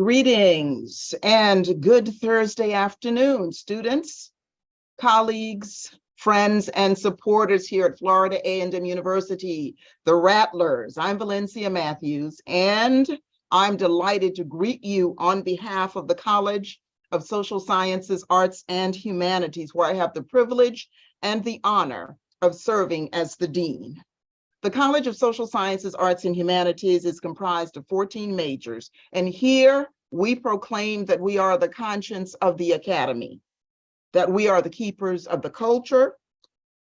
Greetings and good Thursday afternoon, students, colleagues, friends, and supporters here at Florida A&M University, the Rattlers. I'm Valencia Matthews, and I'm delighted to greet you on behalf of the College of Social Sciences, Arts, and Humanities, where I have the privilege and the honor of serving as the Dean. The College of Social Sciences, Arts, and Humanities is comprised of 14 majors, and here we proclaim that we are the conscience of the academy, that we are the keepers of the culture,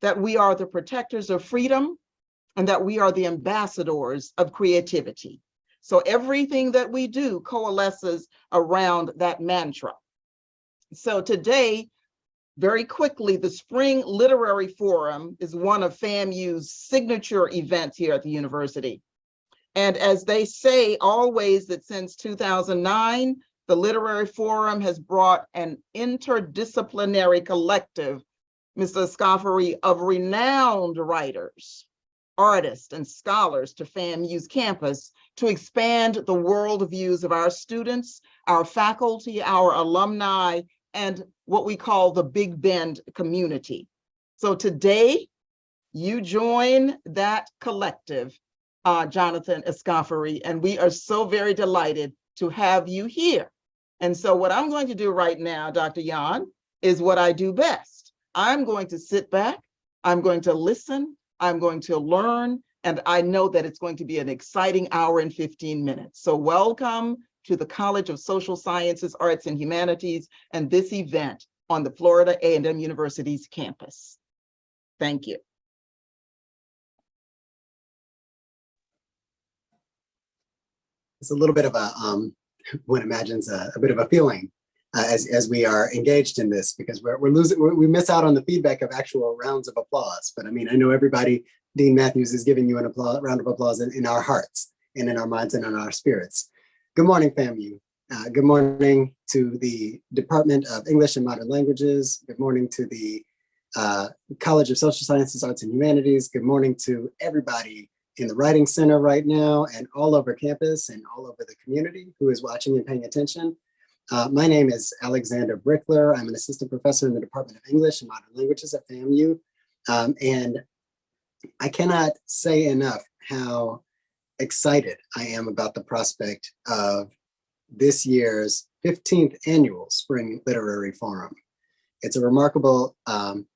that we are the protectors of freedom, and that we are the ambassadors of creativity. So everything that we do coalesces around that mantra. So today, very quickly, the Spring Literary Forum is one of FAMU's signature events here at the university. And as they say always, that since 2009, the Literary Forum has brought an interdisciplinary collective, Mr. Escoffery, of renowned writers, artists, and scholars to FAMU's campus to expand the worldviews of our students, our faculty, our alumni, and what we call the Big Bend community. So today, you join that collective, Jonathan Escoffery, and we are so very delighted to have you here. And so what I'm going to do right now, Dr. Yan, is what I do best. I'm going to sit back, I'm going to listen, I'm going to learn, and I know that it's going to be an exciting hour and 15 minutes. So welcome to the College of Social Sciences, Arts, and Humanities, and this event on the Florida A&M University's campus. Thank you. It's a little bit of a, one imagines a bit of a feeling as we are engaged in this, because we miss out on the feedback of actual rounds of applause. But I mean, I know everybody, Dean Matthews is giving you an round of applause in our hearts and in our minds and in our spirits. Good morning, FAMU. Good morning to the Department of English and Modern Languages. Good morning to the College of Social Sciences, Arts, and Humanities. Good morning to everybody in the Writing Center right now and all over campus and all over the community who is watching and paying attention. My name is Alexander Brickler. I'm an assistant professor in the Department of English and Modern Languages at FAMU. And I cannot say enough how excited I am about the prospect of this year's 15th annual Spring Literary Forum. It's a remarkable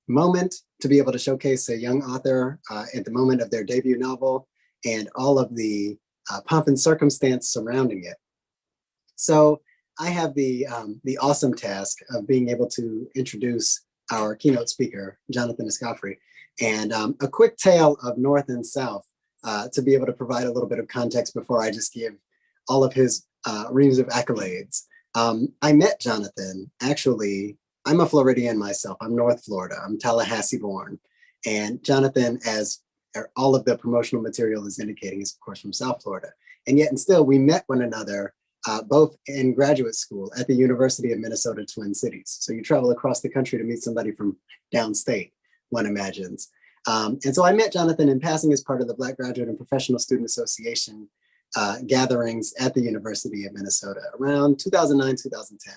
moment to be able to showcase a young author at the moment of their debut novel and all of the pomp and circumstance surrounding it. So I have the awesome task of being able to introduce our keynote speaker, Jonathan Escoffery, and a quick tale of North and South to be able to provide a little bit of context before I just give all of his reams of accolades. I met Jonathan, actually, I'm a Floridian myself. I'm North Florida. I'm Tallahassee born. And Jonathan, as all of the promotional material is indicating, is of course from South Florida. And yet and still we met one another both in graduate school at the University of Minnesota Twin Cities. So you travel across the country to meet somebody from downstate, one imagines. And so I met Jonathan in passing as part of the Black Graduate and Professional Student Association gatherings at the University of Minnesota around 2009, 2010.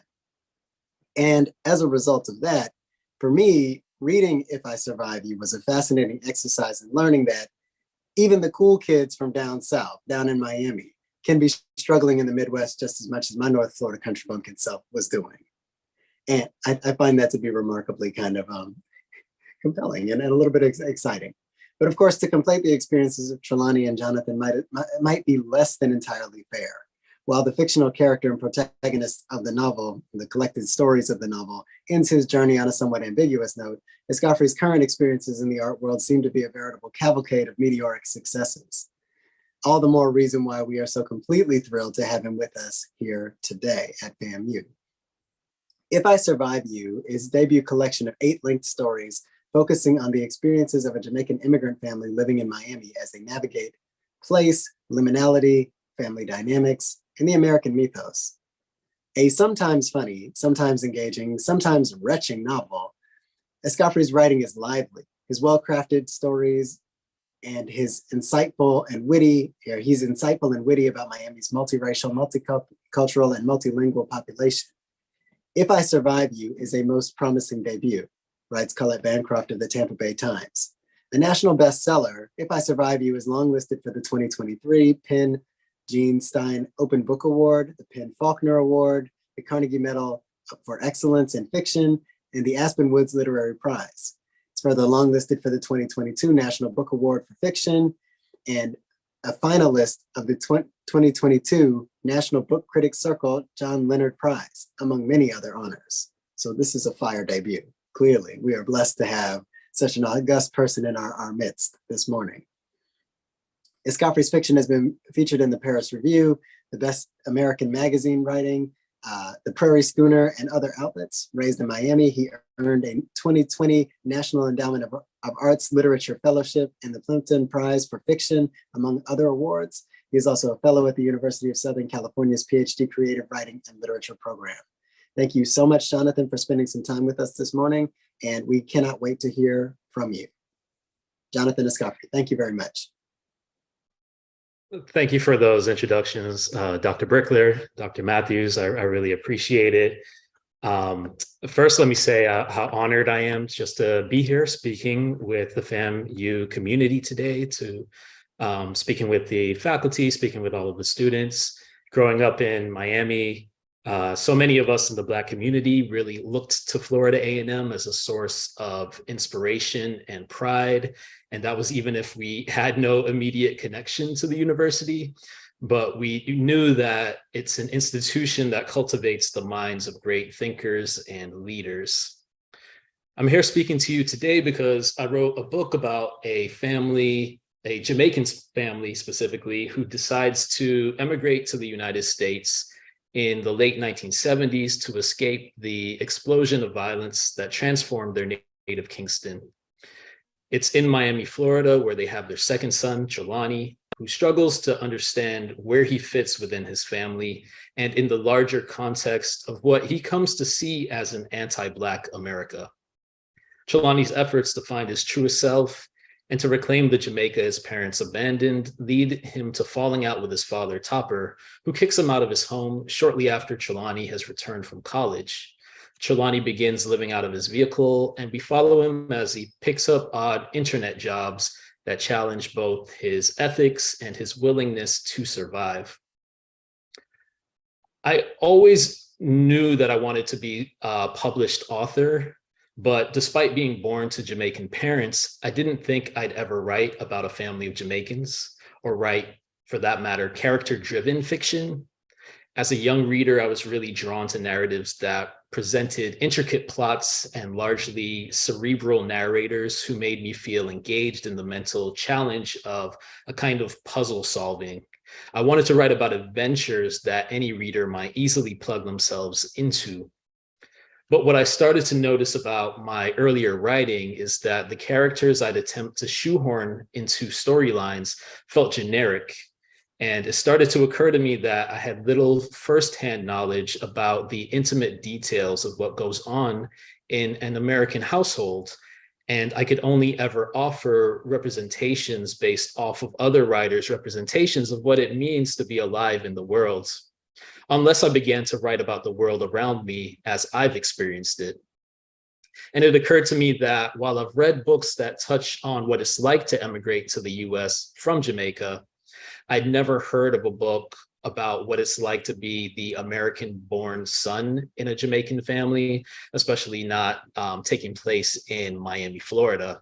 And as a result of that, for me, reading If I Survive You was a fascinating exercise in learning that even the cool kids from down south, down in Miami, can be struggling in the Midwest just as much as my North Florida country bumpkin self was doing. And I find that to be remarkably kind of compelling and a little bit exciting. But of course, to complete the experiences of Trelawney and Jonathan might be less than entirely fair. While the fictional character and protagonist of the novel, the collected stories of the novel, ends his journey on a somewhat ambiguous note, Escoffery's current experiences in the art world seem to be a veritable cavalcade of meteoric successes. All the more reason why we are so completely thrilled to have him with us here today at FAMU. If I Survive You is a debut collection of 8 linked stories focusing on the experiences of a Jamaican immigrant family living in Miami as they navigate place, liminality, family dynamics, and the American mythos. A sometimes funny, sometimes engaging, sometimes retching novel, Escoffery's writing is lively. His well-crafted stories and he's insightful and witty about Miami's multiracial, multicultural, and multilingual population. If I Survive You is a most promising debut, writes Colette Bancroft of the Tampa Bay Times. A national bestseller, If I Survive You is longlisted for the 2023 Penn Gene Stein Open Book Award, the Penn Faulkner Award, the Carnegie Medal for Excellence in Fiction, and the Aspen Woods Literary Prize. It's further longlisted for the 2022 National Book Award for Fiction and a finalist of the 2022 National Book Critics Circle John Leonard Prize, among many other honors. So this is a fire debut. Clearly, we are blessed to have such an august person in our midst this morning. Escoffery's fiction has been featured in the Paris Review, the Best American Magazine Writing, the Prairie Schooner, and other outlets. Raised in Miami, he earned a 2020 National Endowment of Arts Literature Fellowship and the Plimpton Prize for Fiction, among other awards. He is also a fellow at the University of Southern California's PhD Creative Writing and Literature program. Thank you so much, Jonathan, for spending some time with us this morning, and we cannot wait to hear from you. Jonathan Escoffery, thank you very much. Thank you for those introductions, Dr. Brickler, Dr. Matthews. I really appreciate it. First, let me say how honored I am just to be here speaking with the FAMU community today, to speaking with the faculty, speaking with all of the students. Growing up in Miami, so many of us in the Black community really looked to Florida A&M as a source of inspiration and pride. And that was even if we had no immediate connection to the university. But we knew that it's an institution that cultivates the minds of great thinkers and leaders. I'm here speaking to you today because I wrote a book about a family, a Jamaican family specifically, who decides to emigrate to the United States in the late 1970s to escape the explosion of violence that transformed their native Kingston. It's in Miami, Florida, where they have their second son, Jelani, who struggles to understand where he fits within his family and in the larger context of what he comes to see as an anti-Black America. Jelani's efforts to find his truest self and to reclaim the Jamaica his parents abandoned lead him to falling out with his father, Topper, who kicks him out of his home shortly after Jelani has returned from college. Jelani begins living out of his vehicle, and we follow him as he picks up odd internet jobs that challenge both his ethics and his willingness to survive. I always knew that I wanted to be a published author, but despite being born to Jamaican parents, I didn't think I'd ever write about a family of Jamaicans, or write, for that matter, character-driven fiction. As a young reader, I was really drawn to narratives that presented intricate plots and largely cerebral narrators who made me feel engaged in the mental challenge of a kind of puzzle solving. I wanted to write about adventures that any reader might easily plug themselves into. But what I started to notice about my earlier writing is that the characters I'd attempt to shoehorn into storylines felt generic. And it started to occur to me that I had little firsthand knowledge about the intimate details of what goes on in an American household. And I could only ever offer representations based off of other writers' representations of what it means to be alive in the world, unless I began to write about the world around me as I've experienced it. And it occurred to me that while I've read books that touch on what it's like to emigrate to the US from Jamaica, I'd never heard of a book about what it's like to be the American-born son in a Jamaican family, especially not taking place in Miami, Florida.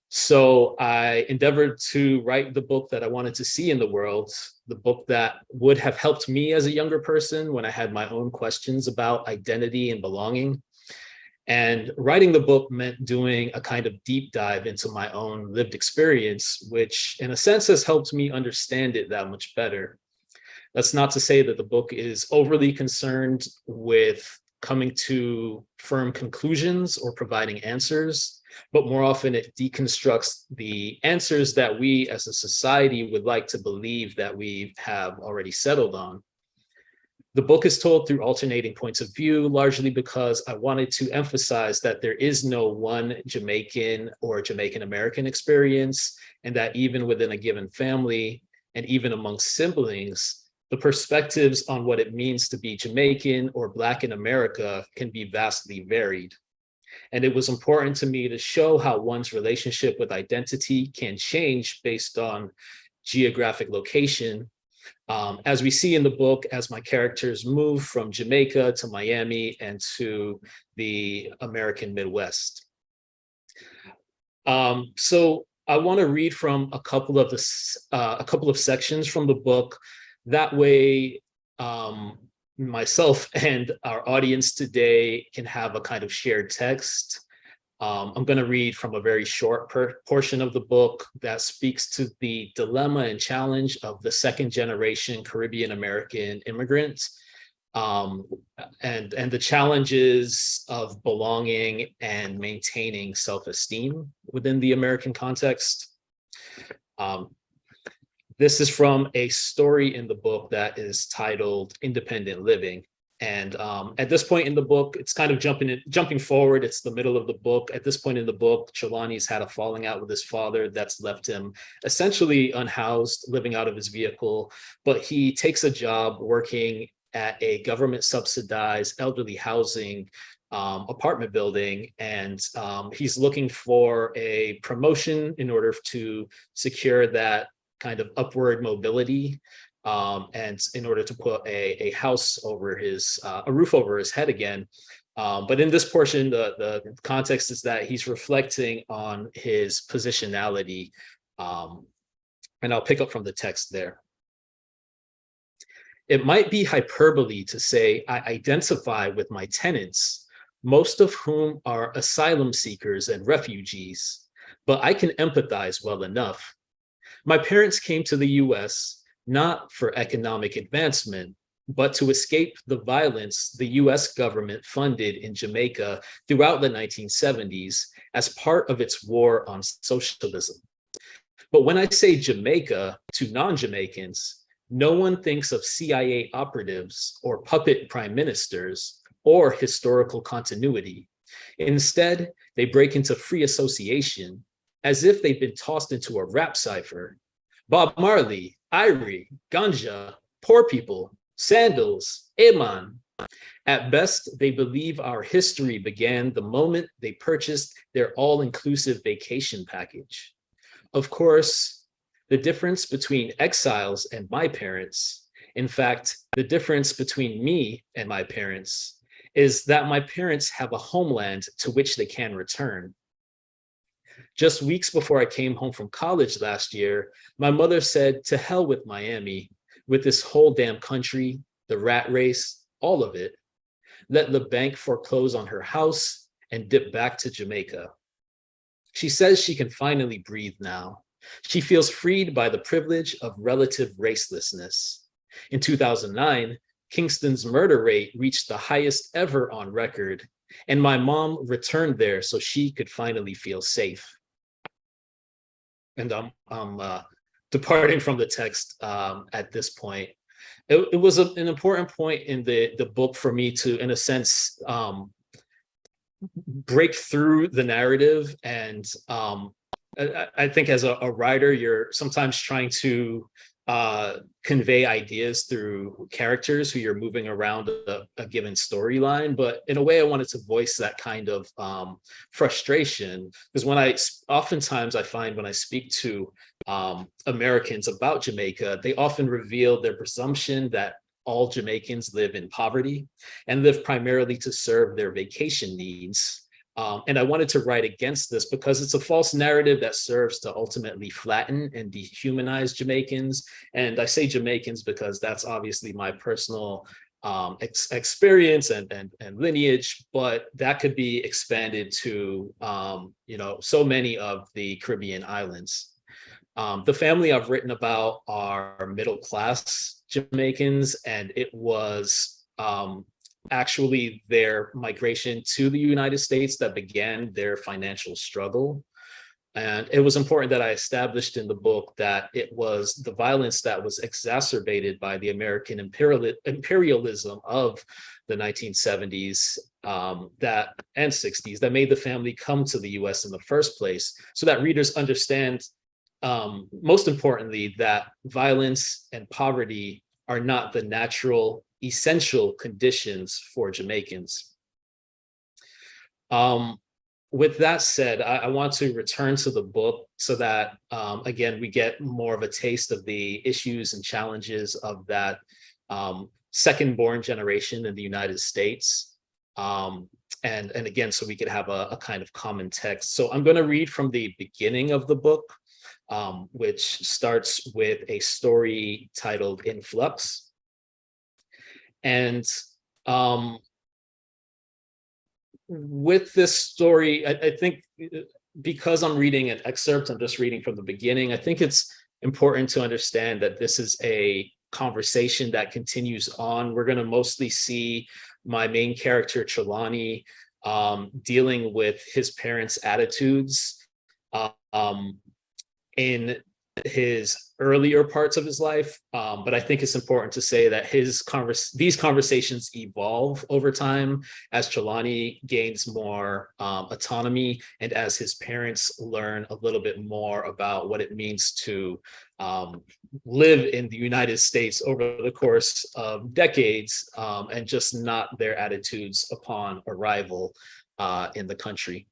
So I endeavored to write the book that I wanted to see in the world, the book that would have helped me as a younger person when I had my own questions about identity and belonging. And writing the book meant doing a kind of deep dive into my own lived experience, which in a sense has helped me understand it that much better. That's not to say that the book is overly concerned with coming to firm conclusions or providing answers, but more often it deconstructs the answers that we as a society would like to believe that we have already settled on. The book is told through alternating points of view, largely because I wanted to emphasize that there is no one Jamaican or Jamaican American experience, and that even within a given family and even amongst siblings, the perspectives on what it means to be Jamaican or Black in America can be vastly varied. And it was important to me to show how one's relationship with identity can change based on geographic location. As we see in the book, as my characters move from Jamaica to Miami and to the American Midwest. So I want to read from a couple of sections from the book. That way, myself and our audience today can have a kind of shared text. I'm going to read from a very short portion of the book that speaks to the dilemma and challenge of the second generation Caribbean American immigrants, and the challenges of belonging and maintaining self-esteem within the American context. This is from a story in the book that is titled Independent Living. And at this point in the book, it's kind of jumping forward. It's the middle of the book. At this point in the book, Trelawney's had a falling out with his father that's left him essentially unhoused, living out of his vehicle. But he takes a job working at a government subsidized elderly housing apartment building. And he's looking for a promotion in order to secure that kind of upward mobility. And in order to put a house over a roof over his head again. But in this portion, the context is that he's reflecting on his positionality. And I'll pick up from the text there. It might be hyperbole to say I identify with my tenants, most of whom are asylum seekers and refugees, but I can empathize well enough. My parents came to the US not for economic advancement, but to escape the violence the US government funded in Jamaica throughout the 1970s as part of its war on socialism. But when I say Jamaica to non-Jamaicans, no one thinks of CIA operatives or puppet prime ministers or historical continuity. Instead, they break into free association as if they've been tossed into a rap cipher. Bob Marley, Irie, Ganja, Poor People, Sandals, Eman. At best, they believe our history began the moment they purchased their all-inclusive vacation package. Of course, the difference between exiles and my parents, in fact, the difference between me and my parents, is that my parents have a homeland to which they can return. Just weeks before I came home from college last year, my mother said, to hell with Miami, with this whole damn country, the rat race, all of it. Let the bank foreclose on her house and dip back to Jamaica. She says she can finally breathe now. She feels freed by the privilege of relative racelessness. In 2009, Kingston's murder rate reached the highest ever on record, and my mom returned there so she could finally feel safe. And I'm departing from the text at this point. It was an important point in the book for me to, in a sense, break through the narrative. And I think as a writer, you're sometimes trying to convey ideas through characters who you're moving around a given storyline. But in a way, I wanted to voice that kind of frustration, because oftentimes I find when I speak to Americans about Jamaica, they often reveal their presumption that all Jamaicans live in poverty and live primarily to serve their vacation needs. And I wanted to write against this because it's a false narrative that serves to ultimately flatten and dehumanize Jamaicans. And I say Jamaicans because that's obviously my personal experience and lineage, but that could be expanded to so many of the Caribbean islands. The family I've written about are middle class Jamaicans, and it was actually their migration to the United States that began their financial struggle. And it was important that I established in the book that it was the violence that was exacerbated by the American imperialism of the 1970s that and 60s that made the family come to the US in the first place, so that readers understand, most importantly, that violence and poverty are not the natural, essential conditions for Jamaicans. With that said, I want to return to the book so that, again, we get more of a taste of the issues and challenges of that second-born generation in the United States. And again, so we could have a kind of common text. So I'm going to read from the beginning of the book, which starts with a story titled Influx. And with this story, I think because I'm reading an excerpt, I'm just reading from the beginning, I think it's important to understand that this is a conversation that continues on. We're going to mostly see my main character, Trelawney, dealing with his parents' attitudes in his earlier parts of his life, but I think it's important to say that these conversations evolve over time as Trelawney gains more autonomy and as his parents learn a little bit more about what it means to live in the United States over the course of decades, and just not their attitudes upon arrival in the country.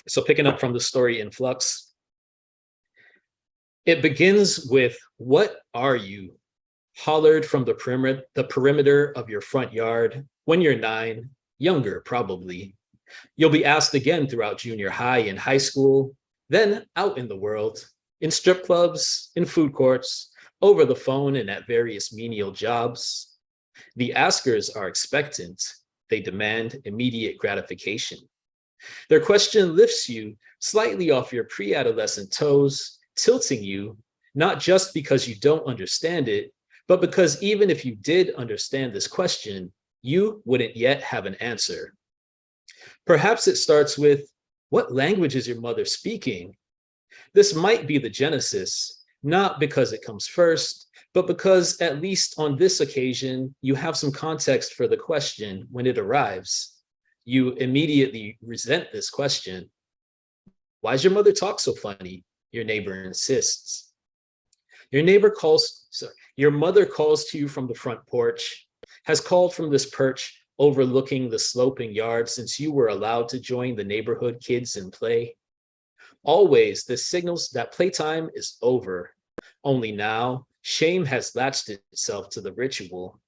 So picking up from the story Influx, it begins with, "What are you?" hollered from the perimeter of your front yard when you're 9, younger probably. You'll be asked again throughout junior high and high school, then out in the world, in strip clubs, in food courts, over the phone and at various menial jobs. The askers are expectant. They demand immediate gratification. Their question lifts you slightly off your pre-adolescent toes, tilting you, not just because you don't understand it, but because even if you did understand this question, you wouldn't yet have an answer. Perhaps it starts with, "What language is your mother speaking?" This might be the genesis, not because it comes first, but because, at least on this occasion, you have some context for the question when it arrives. You immediately resent this question. "Why does your mother talk so funny?" your neighbor insists. Your mother calls to you from the front porch, has called from this perch overlooking the sloping yard since you were allowed to join the neighborhood kids in play. Always, this signals that playtime is over. Only now, shame has latched itself to the ritual.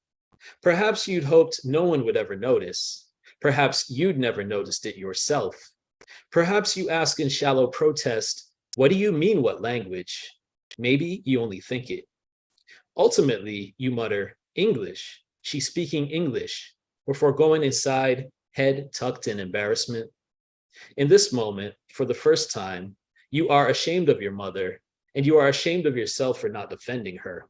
Perhaps you'd hoped no one would ever notice. Perhaps you'd never noticed it yourself. Perhaps you ask in shallow protest, "What do you mean, what language?" Maybe you only think it. Ultimately, you mutter, "English. She's speaking English," before going inside, head tucked in embarrassment. In this moment, for the first time, you are ashamed of your mother, and you are ashamed of yourself for not defending her.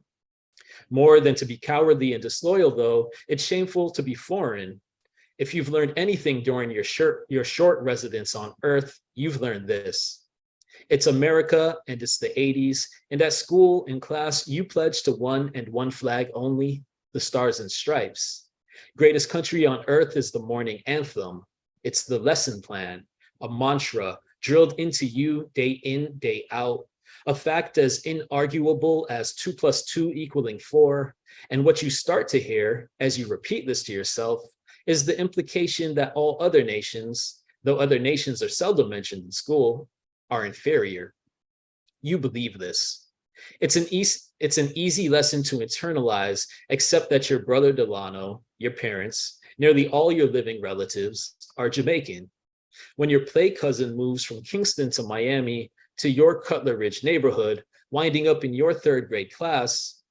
More than to be cowardly and disloyal, though, it's shameful to be foreign. If you've learned anything during your short residence on Earth, you've learned this. It's America and it's the 80s, and at school, in class, you pledge to one and one flag only, the Stars and Stripes. Greatest country on earth is the morning anthem. It's the lesson plan, a mantra drilled into you day in, day out, a fact as inarguable as 2 + 2 = 4. And what you start to hear as you repeat this to yourself is the implication that all other nations, though other nations are seldom mentioned in school, are inferior. You believe this. It's an easy lesson to internalize, except that your brother Delano, your parents, nearly all your living relatives are Jamaican. When your play cousin moves from Kingston to Miami to your Cutler Ridge neighborhood, winding up in your 3rd grade class,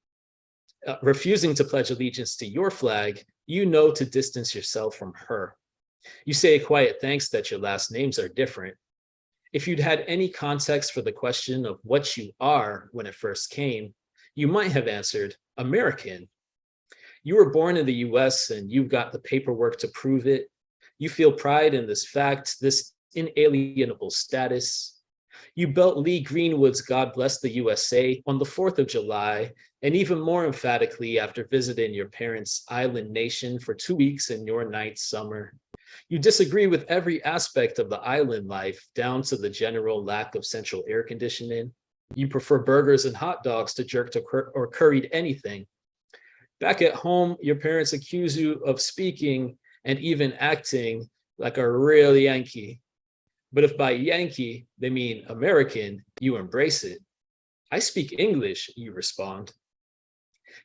refusing to pledge allegiance to your flag, you know to distance yourself from her. You say a quiet thanks that your last names are different. If you'd had any context for the question of what you are when it first came, you might have answered American. You were born in the US and you've got the paperwork to prove it. You feel pride in this fact, this inalienable status. You belt Lee Greenwood's God Bless the USA on the 4th of July, and even more emphatically after visiting your parents' island nation for 2 weeks in your ninth summer. You disagree with every aspect of the island life, down to the general lack of central air conditioning. You prefer burgers and hot dogs to jerked or curried anything. Back at home, your parents accuse you of speaking and even acting like a real Yankee. But if by Yankee they mean American, you embrace it. I speak English, you respond.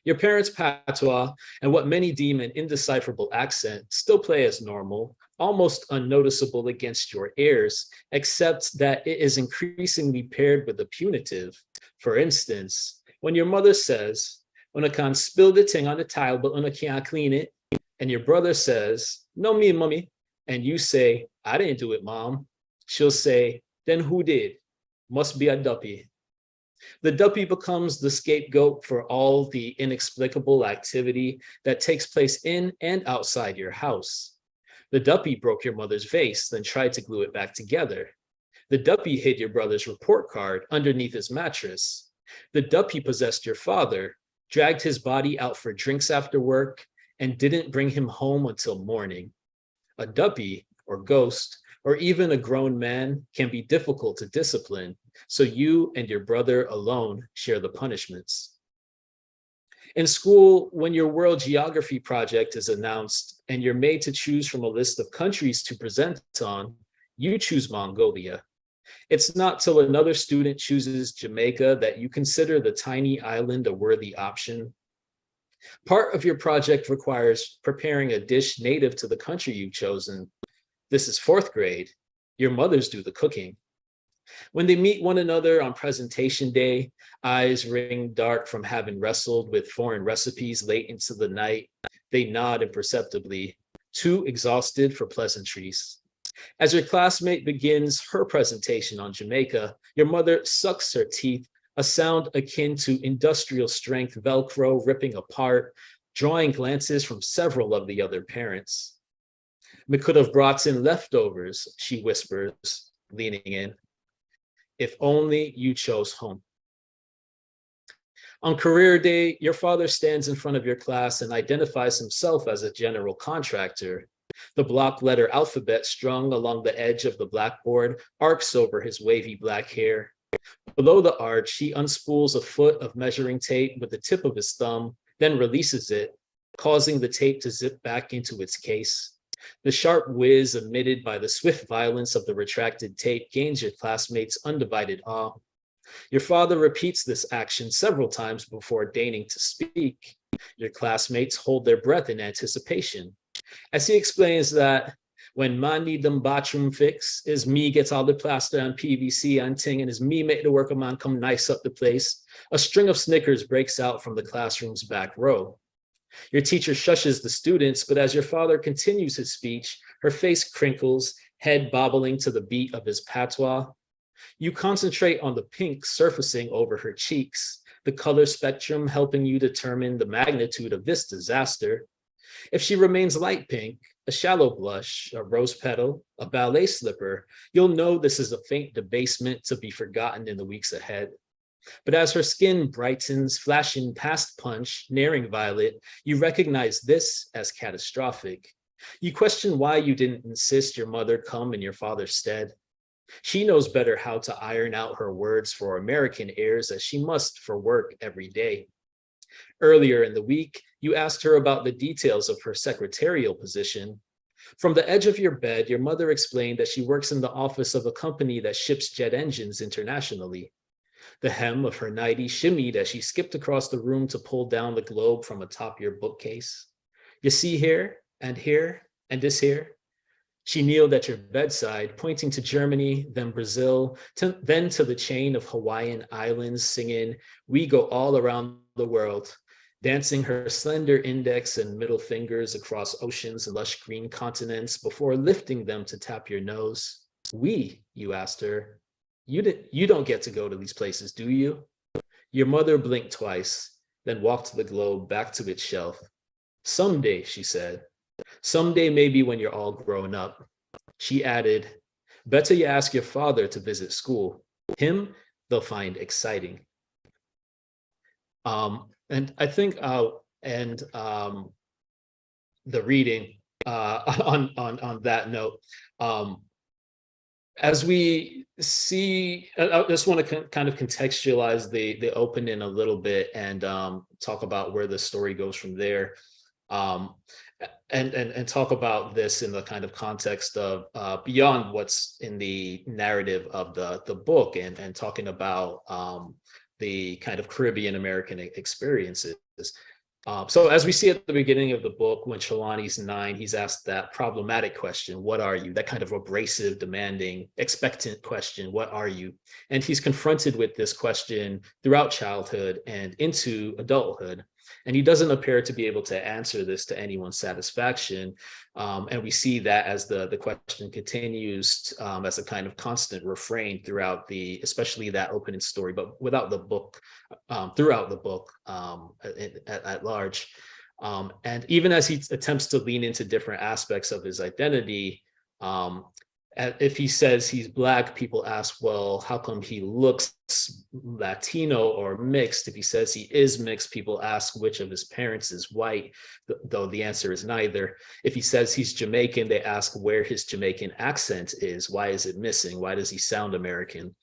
Your parents' patois and what many deem an indecipherable accent still play as normal, almost unnoticeable against your ears, except that it is increasingly paired with a punitive. For instance, when your mother says, "Una can spill the thing on the tile, but una can't clean it," and your brother says, "No, me, mommy," and you say, "I didn't do it, mom," she'll say, "Then who did? Must be a duppy." The duppy becomes the scapegoat for all the inexplicable activity that takes place in and outside your house. The duppy broke your mother's vase, then tried to glue it back together. The duppy hid your brother's report card underneath his mattress. The duppy possessed your father, dragged his body out for drinks after work, and didn't bring him home until morning. A duppy, or ghost, or even a grown man can be difficult to discipline, so you and your brother alone share the punishments. In school, when your world geography project is announced and you're made to choose from a list of countries to present on, you choose Mongolia. It's not till another student chooses Jamaica that you consider the tiny island a worthy option. Part of your project requires preparing a dish native to the country you've chosen. This is 4th grade. Your mothers do the cooking. When they meet one another on presentation day, eyes ring dark from having wrestled with foreign recipes late into the night, they nod imperceptibly, too exhausted for pleasantries. As your classmate begins her presentation on Jamaica, your mother sucks her teeth, a sound akin to industrial strength Velcro ripping apart, drawing glances from several of the other parents. "Me could have brought in leftovers," she whispers, leaning in. "If only you chose home." On career day, your father stands in front of your class and identifies himself as a general contractor. The block letter alphabet strung along the edge of the blackboard arcs over his wavy black hair. Below the arch, he unspools a foot of measuring tape with the tip of his thumb, then releases it, causing the tape to zip back into its case. The sharp whiz emitted by the swift violence of the retracted tape gains your classmates' undivided awe. Your father repeats this action several times before deigning to speak. Your classmates hold their breath in anticipation, as he explains that when man need them bathroom fix, is me gets all the plaster and PVC and ting, and is me make the worker man come nice up the place. A string of snickers breaks out from the classroom's back row. Your teacher shushes the students, but as your father continues his speech, her face crinkles, head bobbling to the beat of his patois. You concentrate on the pink surfacing over her cheeks, the color spectrum helping you determine the magnitude of this disaster. If she remains light pink, a shallow blush, a rose petal, a ballet slipper, you'll know this is a faint debasement to be forgotten in the weeks ahead. But as her skin brightens, flashing past punch, nearing violet, you recognize this as catastrophic. You question why you didn't insist your mother come in your father's stead. She knows better how to iron out her words for American airs, as she must for work every day. Earlier in the week, you asked her about the details of her secretarial position. From the edge of your bed, your mother explained that she works in the office of a company that ships jet engines internationally. The hem of her nightie shimmied as she skipped across the room to pull down the globe from atop your bookcase. "You see here, and this here?" She kneeled at your bedside, pointing to Germany, then Brazil, then to the chain of Hawaiian islands, singing, "We go all around the world," dancing her slender index and middle fingers across oceans and lush green continents before lifting them to tap your nose. "We," you asked her. You don't get to go to these places, do you?" Your mother blinked twice, then walked the globe back to its shelf. "Someday," she said. "Someday, maybe when you're all grown up." She added, Better you ask your father to visit school. Him, they'll find exciting. And I think I'll end the reading on that note. As we see, I just want to kind of contextualize the opening a little bit and talk about where the story goes from there. And talk about this in the kind of context of beyond what's in the narrative of the book, and talking about the kind of Caribbean American experiences. So as we see at the beginning of the book, when Trelawney's 9, he's asked that problematic question, what are you? That kind of abrasive, demanding, expectant question, what are you? And he's confronted with this question throughout childhood and into adulthood. And he doesn't appear to be able to answer this to anyone's satisfaction. And we see that as the question continues as a kind of constant refrain throughout especially that opening story, but without the book, throughout the book at large. And even as he attempts to lean into different aspects of his identity, if he says he's Black, people ask, well, how come he looks Latino or mixed? If he says he is mixed, people ask which of his parents is white, though the answer is neither. If he says he's Jamaican, they ask where his Jamaican accent is. Why is it missing? Why does he sound American?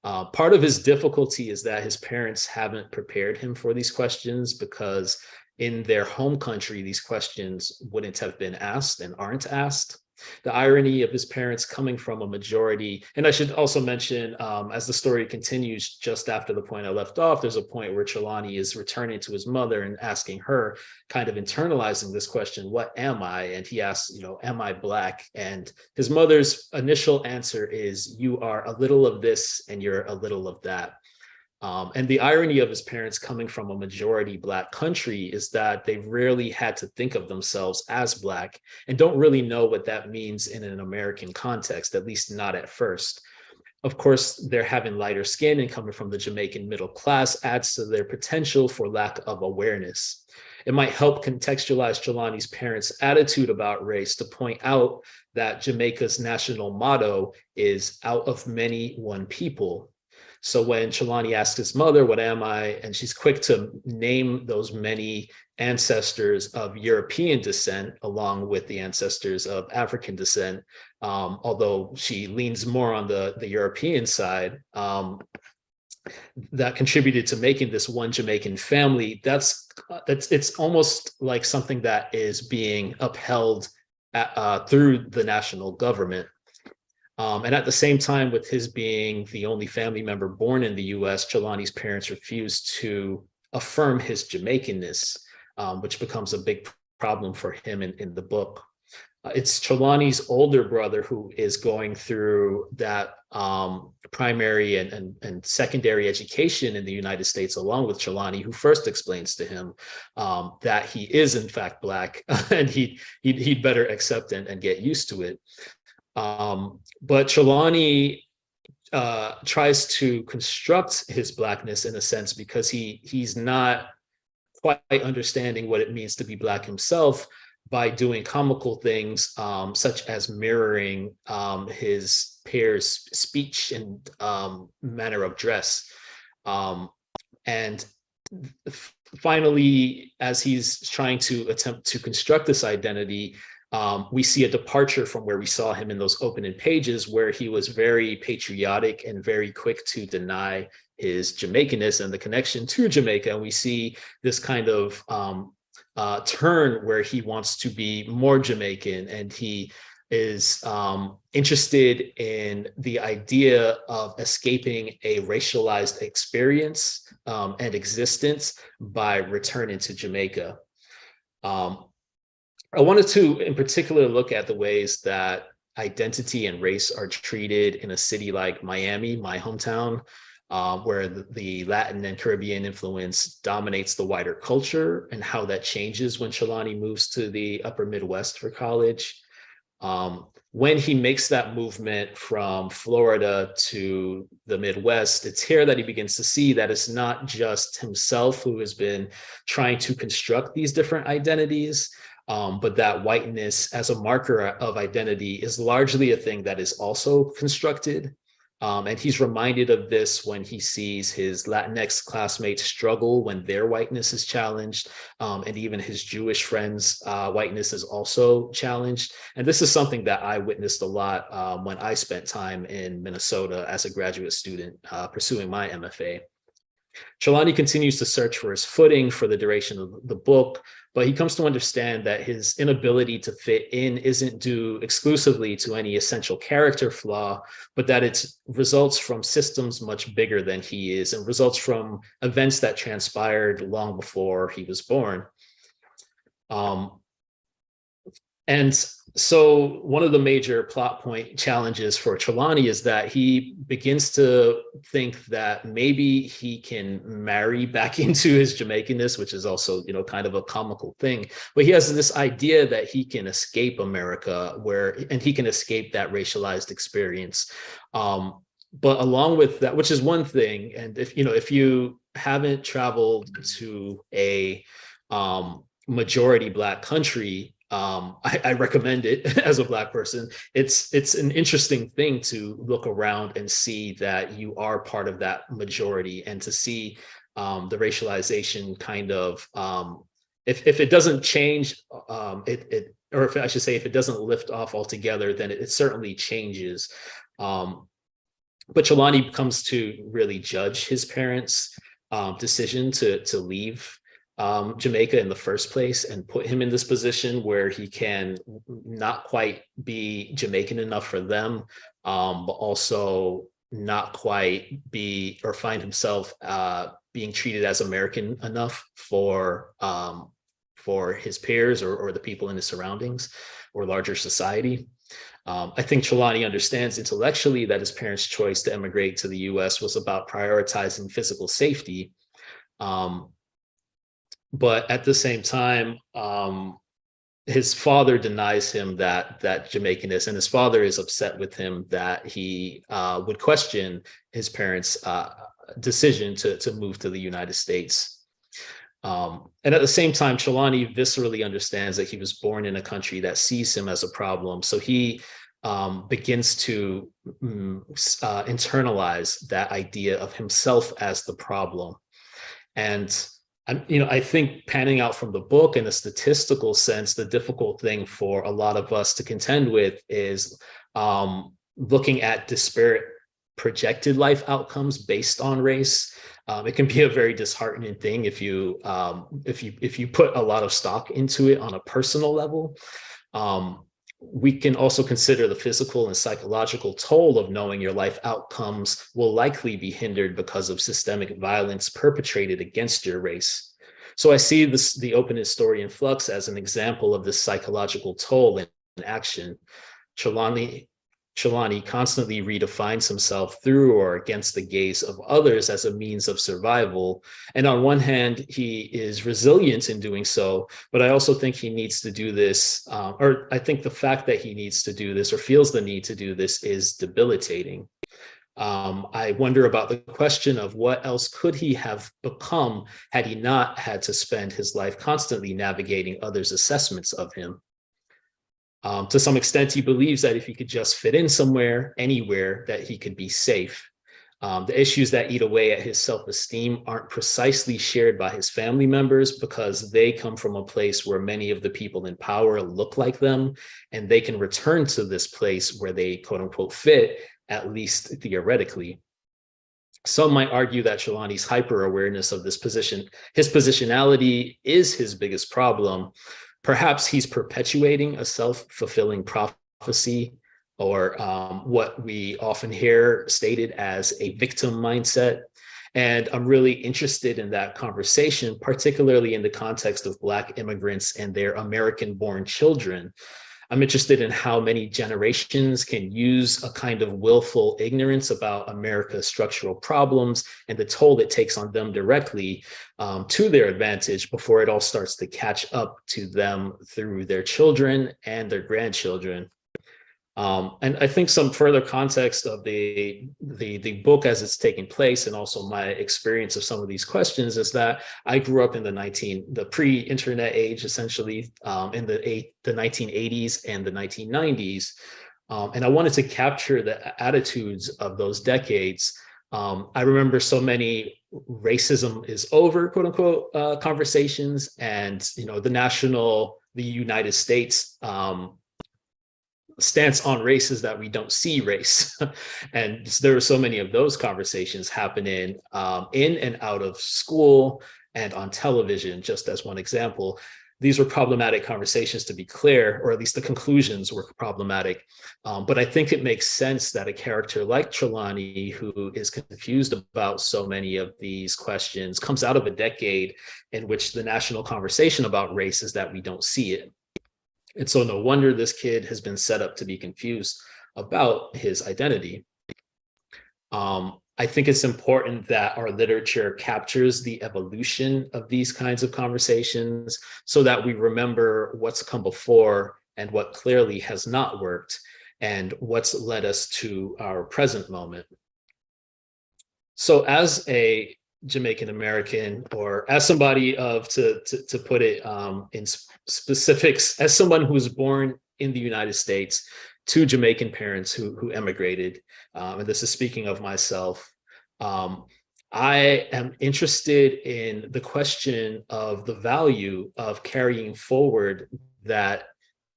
Part of his difficulty is that his parents haven't prepared him for these questions, because in their home country, these questions wouldn't have been asked and aren't asked. The irony of his parents coming from a majority, and I should also mention, as the story continues, just after the point I left off, there's a point where Trelawney is returning to his mother and asking her, kind of internalizing this question, what am I? And he asks, am I Black? And his mother's initial answer is, you are a little of this and you're a little of that. And the irony of his parents coming from a majority Black country is that they rarely had to think of themselves as Black, and don't really know what that means in an American context, at least not at first. Of course, they're having lighter skin and coming from the Jamaican middle class adds to their potential for lack of awareness. It might help contextualize Trelawney's parents' attitude about race to point out that Jamaica's national motto is out of many, one people. So when Trelawney asks his mother, what am I? And she's quick to name those many ancestors of European descent, along with the ancestors of African descent, although she leans more on the European side, that contributed to making this one Jamaican family. It's almost like something that is being upheld through the national government. And at the same time, with his being the only family member born in the US, Trelawney's parents refused to affirm his Jamaicanness, which becomes a big problem for him in the book. It's Trelawney's older brother who is going through that primary and secondary education in the United States, along with Trelawney, who first explains to him that he is in fact Black, and he'd better accept and get used to it. But Trelawney tries to construct his Blackness in a sense, because he's not quite understanding what it means to be Black himself, by doing comical things such as mirroring his peers' speech and manner of dress. And finally, as he's trying to attempt to construct this identity, we see a departure from where we saw him in those opening pages, where he was very patriotic and very quick to deny his Jamaicanness and the connection to Jamaica. And we see this kind of turn where he wants to be more Jamaican, and he is interested in the idea of escaping a racialized experience and existence by returning to Jamaica. I wanted to, in particular, look at the ways that identity and race are treated in a city like Miami, my hometown, where the Latin and Caribbean influence dominates the wider culture, and how that changes when Trelawney moves to the upper Midwest for college. When he makes that movement from Florida to the Midwest, it's here that he begins to see that it's not just himself who has been trying to construct these different identities, but that whiteness as a marker of identity is largely a thing that is also constructed. And he's reminded of this when he sees his Latinx classmates struggle when their whiteness is challenged, and even his Jewish friends' whiteness is also challenged. And this is something that I witnessed a lot when I spent time in Minnesota as a graduate student pursuing my MFA. Trelawney continues to search for his footing for the duration of the book, but he comes to understand that his inability to fit in isn't due exclusively to any essential character flaw, but that it results from systems much bigger than he is and results from events that transpired long before he was born. And so one of the major plot point challenges for Trelawney is that he begins to think that maybe he can marry back into his Jamaicanness, which is also, kind of a comical thing. But he has this idea that he can escape America and he can escape that racialized experience. But along with that, which is one thing, and if you haven't traveled to a majority Black country, I recommend it as a Black person. It's an interesting thing to look around and see that you are part of that majority, and to see the racialization kind of if it doesn't change or if I should say if it doesn't lift off altogether, then it certainly changes. But Trelawney comes to really judge his parents' decision to leave Jamaica in the first place and put him in this position where he can not quite be Jamaican enough for them, but also not quite be or find himself being treated as American enough for his peers or the people in his surroundings or larger society. I think Trelawney understands intellectually that his parents' choice to emigrate to the US was about prioritizing physical safety. But at the same time, his father denies him that Jamaicanness, and his father is upset with him that he would question his parents' decision to move to the United States. And at the same time, Trelawney viscerally understands that he was born in a country that sees him as a problem. So he begins to internalize that idea of himself as the problem. And I think panning out from the book in a statistical sense, the difficult thing for a lot of us to contend with is looking at disparate projected life outcomes based on race. It can be a very disheartening thing if you put a lot of stock into it on a personal level. We can also consider the physical and psychological toll of knowing your life outcomes will likely be hindered because of systemic violence perpetrated against your race. So I see the Open His Story in Flux as an example of this psychological toll in action. Trelawney constantly redefines himself through or against the gaze of others as a means of survival. And on one hand, he is resilient in doing so, but I also think he needs to do this, or I think the fact that he needs to do this or feels the need to do this is debilitating. I wonder about the question of what else could he have become had he not had to spend his life constantly navigating others' assessments of him. To some extent, he believes that if he could just fit in somewhere, anywhere, that he could be safe. The issues that eat away at his self-esteem aren't precisely shared by his family members because they come from a place where many of the people in power look like them, and they can return to this place where they, quote unquote, fit, at least theoretically. Some might argue that Trelawney's hyper-awareness of his positionality is his biggest problem. Perhaps he's perpetuating a self-fulfilling prophecy, or what we often hear stated as a victim mindset. And I'm really interested in that conversation, particularly in the context of Black immigrants and their American-born children. I'm interested in how many generations can use a kind of willful ignorance about America's structural problems and the toll it takes on them directly to their advantage before it all starts to catch up to them through their children and their grandchildren. And I think some further context of the book as it's taking place, and also my experience of some of these questions, is that I grew up in the pre-internet age, essentially, in the 1980s and the 1990s. And I wanted to capture the attitudes of those decades. I remember so many racism is over, quote unquote, conversations, and the United States stance on race is that we don't see race. And there were so many of those conversations happening in and out of school and on television, just as one example. These were problematic conversations, to be clear, or at least the conclusions were problematic. But I think it makes sense that a character like Trelawney, who is confused about so many of these questions, comes out of a decade in which the national conversation about race is that we don't see it. And so no wonder this kid has been set up to be confused about his identity. I think it's important that our literature captures the evolution of these kinds of conversations so that we remember what's come before and what clearly has not worked and what's led us to our present moment. So as a Jamaican American, or as somebody to put it in specifics, as someone who was born in the United States to Jamaican parents who emigrated, and this is speaking of myself, I am interested in the question of the value of carrying forward that,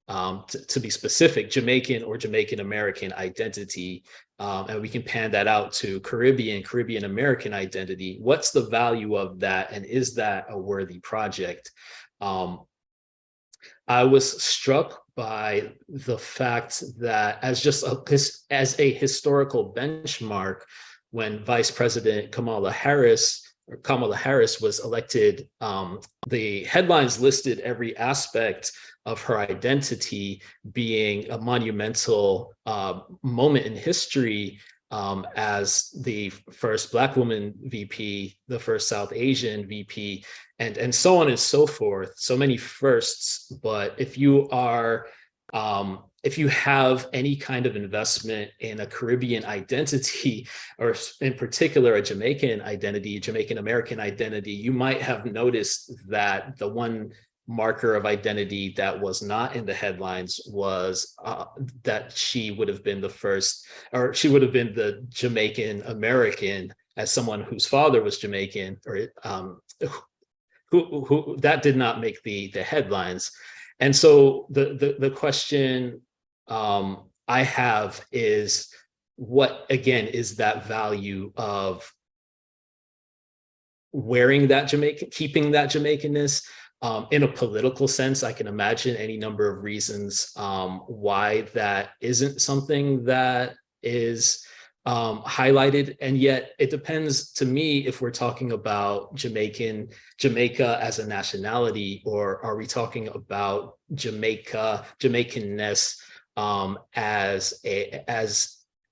to be specific, Jamaican or Jamaican American identity. And we can pan that out to Caribbean American identity. What's the value of that? And is that a worthy project? I was struck by the fact that as a historical benchmark, when Vice President Kamala Harris was elected, the headlines listed every aspect of her identity being a monumental moment in history, as the first Black woman VP, the first South Asian VP, and so on and so forth. So many firsts. But if you have any kind of investment in a Caribbean identity, or in particular a Jamaican identity, Jamaican American identity, you might have noticed that the one marker of identity that was not in the headlines was that she would have been the first, or she would have been the Jamaican American, as someone whose father was Jamaican, or who that did not make the headlines. And so the question I have is, what again is that value of wearing that keeping that Jamaicanness? In a political sense, I can imagine any number of reasons why that isn't something that is highlighted. And yet it depends, to me, if we're talking about Jamaica as a nationality, or are we talking about Jamaicanness as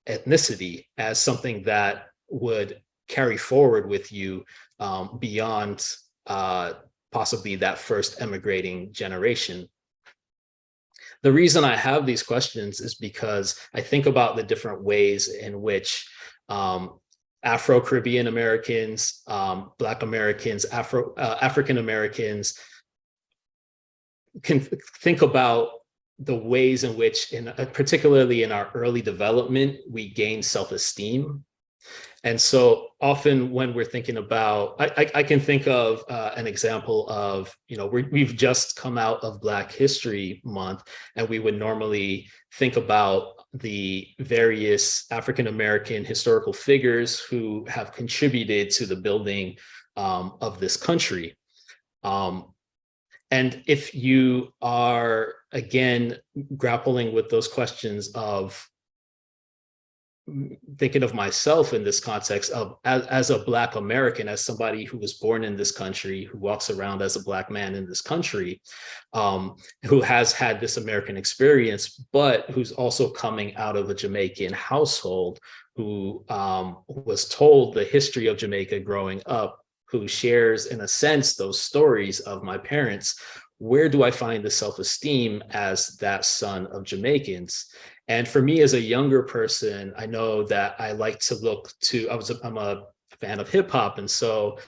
ethnicity, as something that would carry forward with you beyond possibly that first emigrating generation. The reason I have these questions is because I think about the different ways in which Afro-Caribbean Americans, Black Americans, African Americans can think about the ways in which, particularly in our early development, we gain self-esteem. And so often when we're thinking about, I can think of an example of, we've just come out of Black History Month, and we would normally think about the various African-American historical figures who have contributed to the building of this country. And if you are, again, grappling with those questions of thinking of myself in this context of as a Black American, as somebody who was born in this country, who walks around as a Black man in this country, who has had this American experience, but who's also coming out of a Jamaican household, who was told the history of Jamaica growing up, who shares, in a sense, those stories of my parents, where do I find the self-esteem as that son of Jamaicans? And for me as a younger person, I know that I like to look to, I'm a fan of hip hop. And so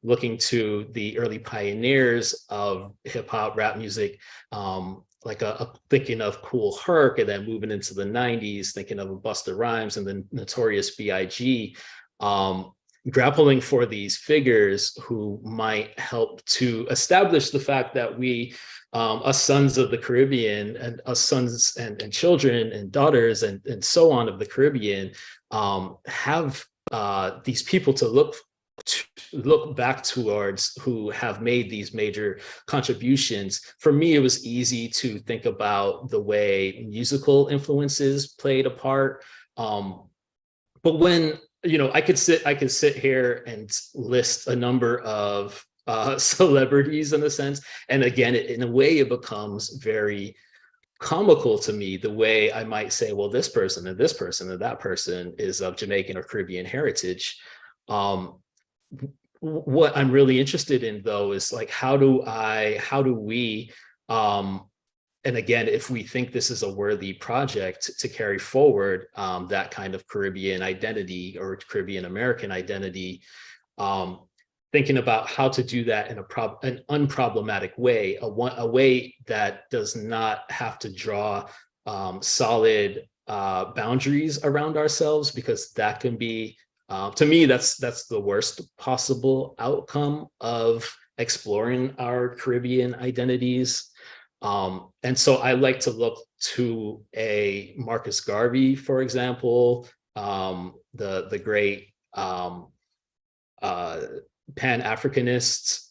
looking to the early pioneers of hip hop, rap music, like thinking of Cool Herc, and then moving into the 90s, thinking of Busta Rhymes and then Notorious B.I.G., grappling for these figures who might help to establish the fact that we, us sons of the Caribbean and us sons and children and daughters and so on of the Caribbean, have these people to look back towards who have made these major contributions. For me, it was easy to think about the way musical influences played a part. But when, I could sit here and list a number of celebrities in a sense. And again, in a way, it becomes very comical to me, the way I might say, well, this person and this person and that person is of Jamaican or Caribbean heritage. What I'm really interested in, though, is like, how do we, and again, if we think this is a worthy project to carry forward that kind of Caribbean identity or Caribbean American identity, thinking about how to do that in an unproblematic way, a way that does not have to draw solid boundaries around ourselves, because that can be, to me, that's the worst possible outcome of exploring our Caribbean identities. And so I like to look to a Marcus Garvey, for example, the great Pan-Africanist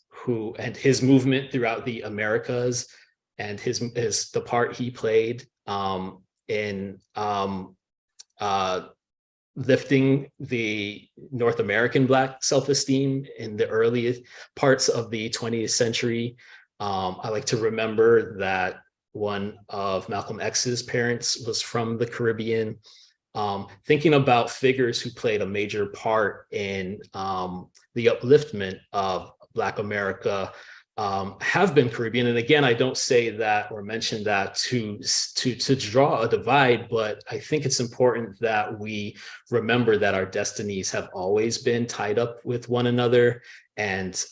and his movement throughout the Americas, and the part he played in lifting the North American Black self-esteem in the early parts of the 20th century. I like to remember that one of Malcolm X's parents was from the Caribbean. Thinking about figures who played a major part in the upliftment of Black America have been Caribbean. And again, I don't say that or mention that to draw a divide, but I think it's important that we remember that our destinies have always been tied up with one another, and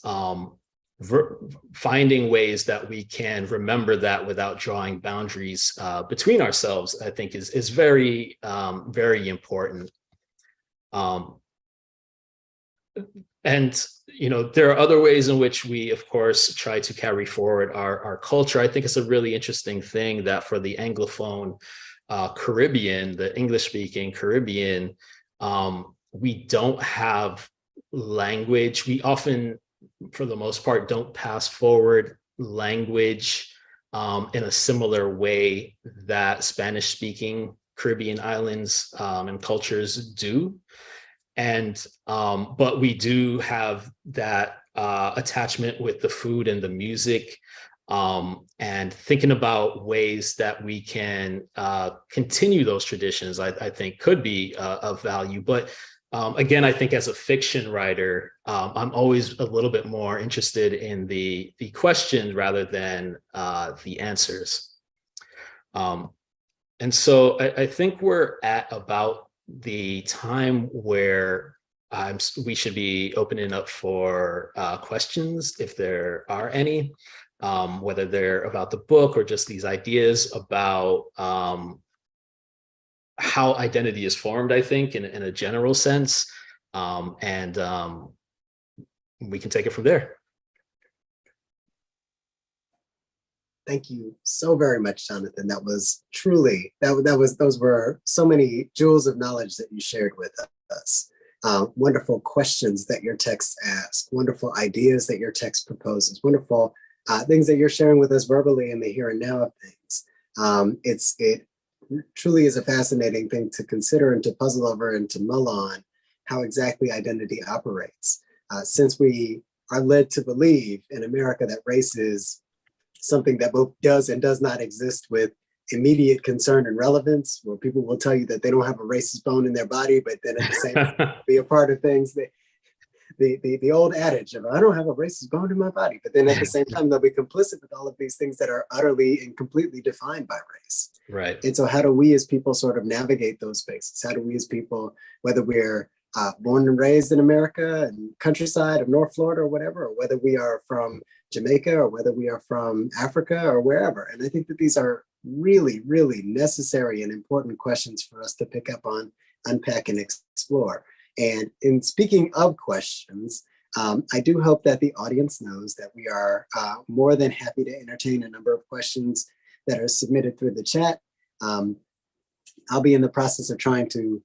finding ways that we can remember that without drawing boundaries between ourselves, I think is very, very important. And, there are other ways in which we, of course, try to carry forward our culture. I think it's a really interesting thing that for the Anglophone Caribbean, the English-speaking Caribbean, we don't have language. We often, for the most part, don't pass forward language in a similar way that Spanish-speaking Caribbean islands and cultures do. And but we do have that attachment with the food and the music, and thinking about ways that we can continue those traditions, I think could be of value. But again, I think as a fiction writer, I'm always a little bit more interested in the questions rather than the answers. And so I think we're at about the time where we should be opening up for questions, if there are any, whether they're about the book or just these ideas about how identity is formed, I think, in a general sense. And we can take it from there. Thank you so very much, Jonathan. That was truly, those were so many jewels of knowledge that you shared with us. Wonderful questions that your text asks, wonderful ideas that your text proposes, wonderful things that you're sharing with us verbally in the here and now of things. It truly is a fascinating thing to consider and to puzzle over and to mull on how exactly identity operates. Since we are led to believe in America that race is something that both does and does not exist with immediate concern and relevance, where people will tell you that they don't have a racist bone in their body, but then at the same time be a part of things the old adage of I don't have a racist bone in my body, but then at the same time they'll be complicit with all of these things that are utterly and completely defined by race. Right. And so how do we as people sort of navigate those spaces? How do we as people, whether we're born and raised in America and countryside of North Florida or whatever, or whether we are from Jamaica or whether we are from Africa or wherever. And I think that these are really, really necessary and important questions for us to pick up on, unpack, and explore. And in speaking of questions, I do hope that the audience knows that we are more than happy to entertain a number of questions that are submitted through the chat. I'll be in the process of trying to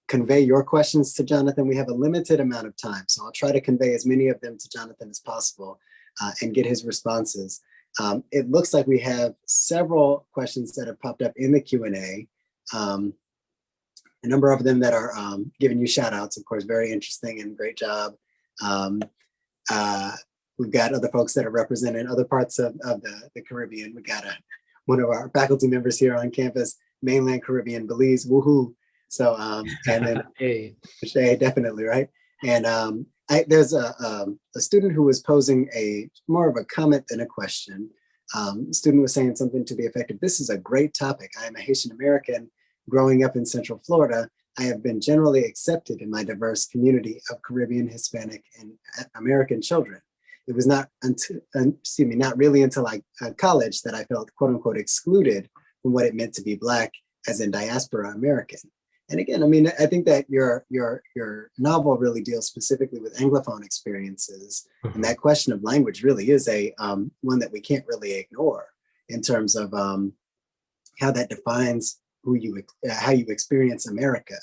convey your questions to Jonathan. We have a limited amount of time, so I'll try to convey as many of them to Jonathan as possible and get his responses. It looks like we have several questions that have popped up in the Q&A. A number of them that are giving you shout outs, of course, very interesting and great job. We've got other folks that are representing other parts of the Caribbean. We got one of our faculty members here on campus, mainland Caribbean, Belize, woohoo. So, and then, Hey. Definitely, right? And there's a student who was posing more of a comment than a question. The student was saying something to the effect of, this is a great topic. I am a Haitian American growing up in Central Florida. I have been generally accepted in my diverse community of Caribbean, Hispanic, and American children. It was not really until college that I felt quote unquote excluded from what it meant to be Black, as in diaspora American. And again, I mean, I think that your novel really deals specifically with Anglophone experiences. Mm-hmm. And that question of language really is one that we can't really ignore in terms of how that defines how you experience America.